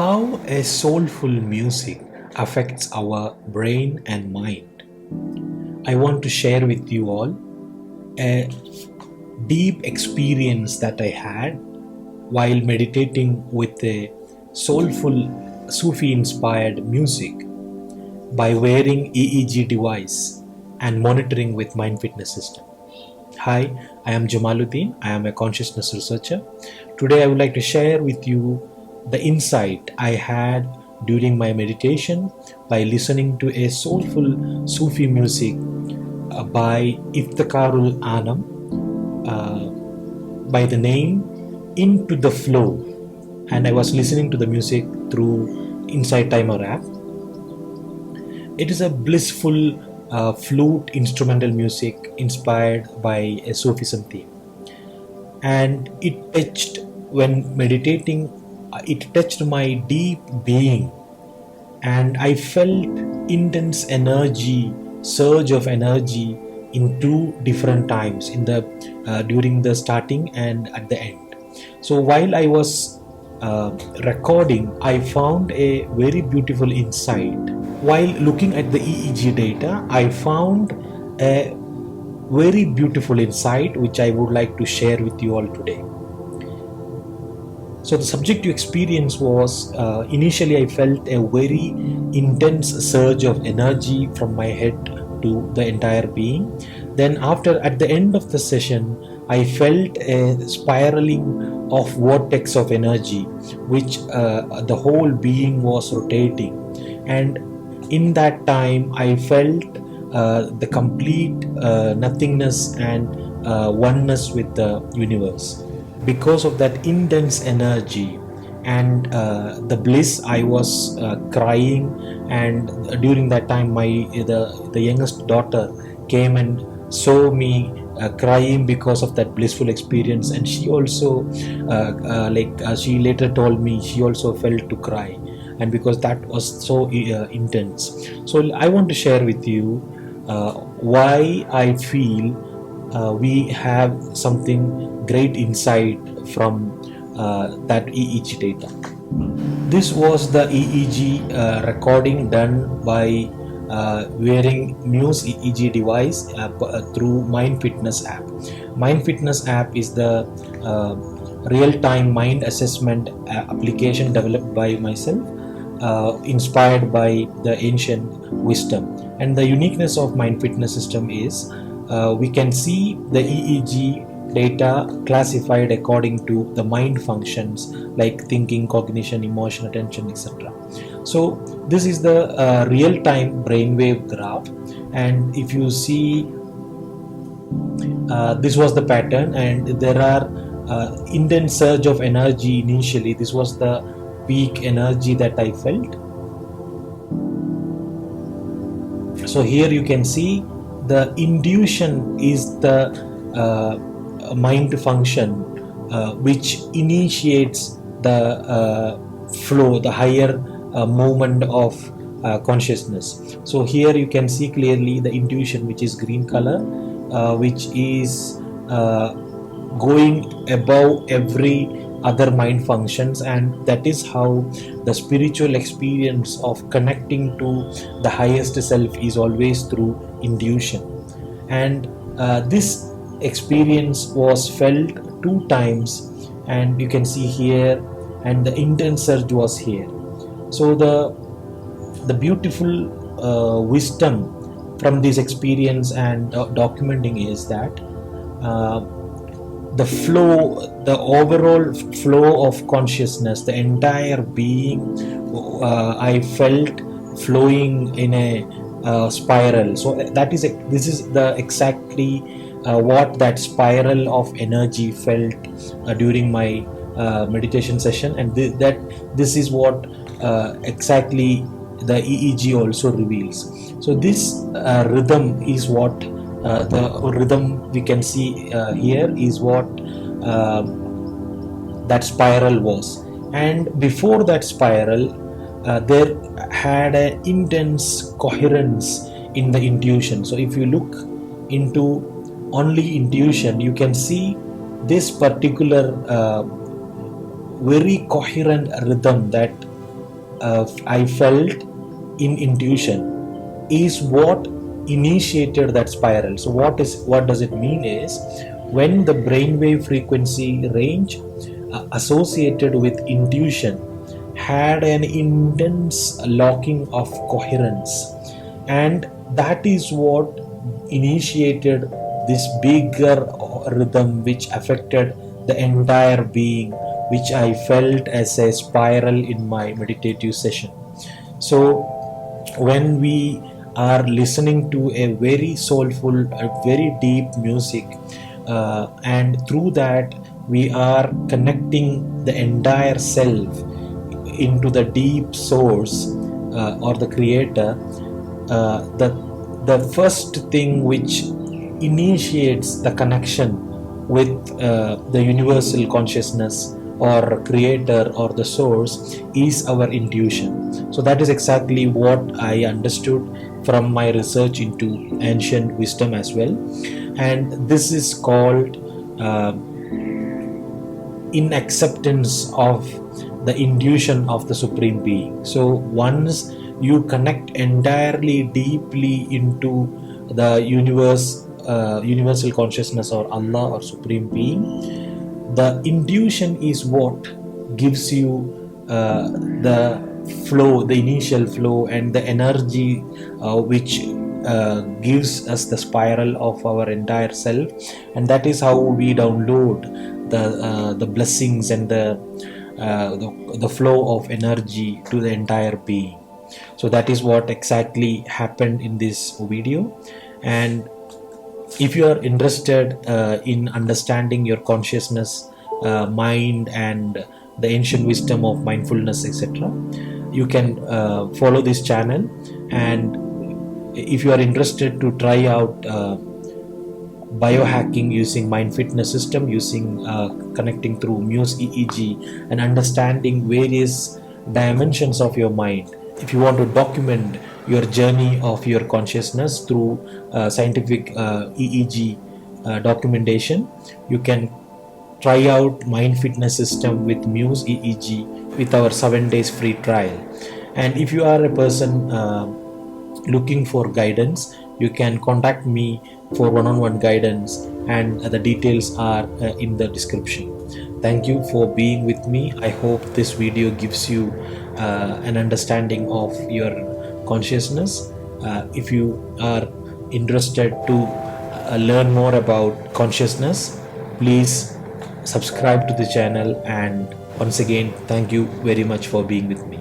How a soulful music affects our brain and mind. I want to share with you all a deep experience that I had while meditating with a soulful Sufi inspired music by wearing EEG device and monitoring with MindFitness system. Hi, I am Jamaluddin. I am a consciousness researcher. Today I would like to share with you the insight I had during my meditation by listening to a soulful Sufi music by Iftikharul Anam by the name Into the Flow, and I was listening to the music through Inside Timer app. It is a blissful flute instrumental music inspired by a Sufism theme, and when meditating, it touched my deep being, and I felt intense energy, surge of energy in two different times in the during the starting and at the end. So while I was recording, I found a very beautiful insight. While looking at the EEG data, I found a very beautiful insight which I would like to share with you all today. So the subjective experience was initially I felt a very intense surge of energy from my head to the entire being. Then at the end of the session, I felt a spiraling of vortex of energy, which the whole being was rotating. And in that time, I felt the complete nothingness and oneness with the universe. Because of that intense energy and the bliss, I was crying, and during that time the youngest daughter came and saw me crying because of that blissful experience, and she also she later told me she also felt to cry, and because that was so intense. So I want to share with you why I feel we have something great insight from that EEG data. This was the EEG recording done by wearing Muse EEG device through MindFitness app. MindFitness app is the real-time mind assessment application developed by myself, inspired by the ancient wisdom. And the uniqueness of MindFitness system is we can see the EEG data classified according to the mind functions like thinking, cognition, emotion, attention, etc. So this is the real-time brainwave graph, and if you see this was the pattern, and there are intense surge of energy initially. This was the peak energy that I felt. So here you can see the intuition is the mind function which initiates the flow, the higher movement of consciousness. So here you can see clearly the intuition, which is green color, which is going above every other mind functions, and that is how the spiritual experience of connecting to the highest self is always through intuition. And this experience was felt two times, and you can see here, and the intense surge was here. So the beautiful wisdom from this experience and documenting is that the flow, the overall flow of consciousness, the entire being, I felt flowing in a spiral. So this is the exactly what that spiral of energy felt during my meditation session, and this is what exactly the EEG also reveals. So this rhythm is what the rhythm we can see here is what that spiral was. And before that spiral, there had an intense coherence in the intuition. So if you look into only intuition, you can see this particular very coherent rhythm that I felt in intuition is what initiated that spiral. So what does it mean is, when the brainwave frequency range associated with intuition had an intense locking of coherence, and that is what initiated this bigger rhythm which affected the entire being, which I felt as a spiral in my meditative session. So when we are listening to a very soulful, a very deep music, and through that we are connecting the entire self into the deep source, or the creator, the first thing which initiates the connection with the universal consciousness or creator or the source is our intuition. So that is exactly what I understood from my research into ancient wisdom as well, and this is called in acceptance of the intuition of the supreme being. So once you connect entirely deeply into the universe, universal consciousness or Allah or supreme being, the intuition is what gives you the flow, the initial flow, and the energy which gives us the spiral of our entire self, and that is how we download the blessings and the flow of energy to the entire being. So that is what exactly happened in this video. And if you are interested in understanding your consciousness, mind, and the ancient wisdom of mindfulness, etc., you can follow this channel. And if you are interested to try out biohacking using MindFitness system, using connecting through Muse EEG and understanding various dimensions of your mind, if you want to document your journey of your consciousness through scientific EEG documentation, you can try out MindFitness system with Muse EEG with our 7 days free trial. And if you are a person looking for guidance, you can contact me for one-on-one guidance, and the details are in the description. Thank you for being with me. I hope this video gives you an understanding of your consciousness. If you are interested to learn more about consciousness, please subscribe to the channel, and once again thank you very much for being with me.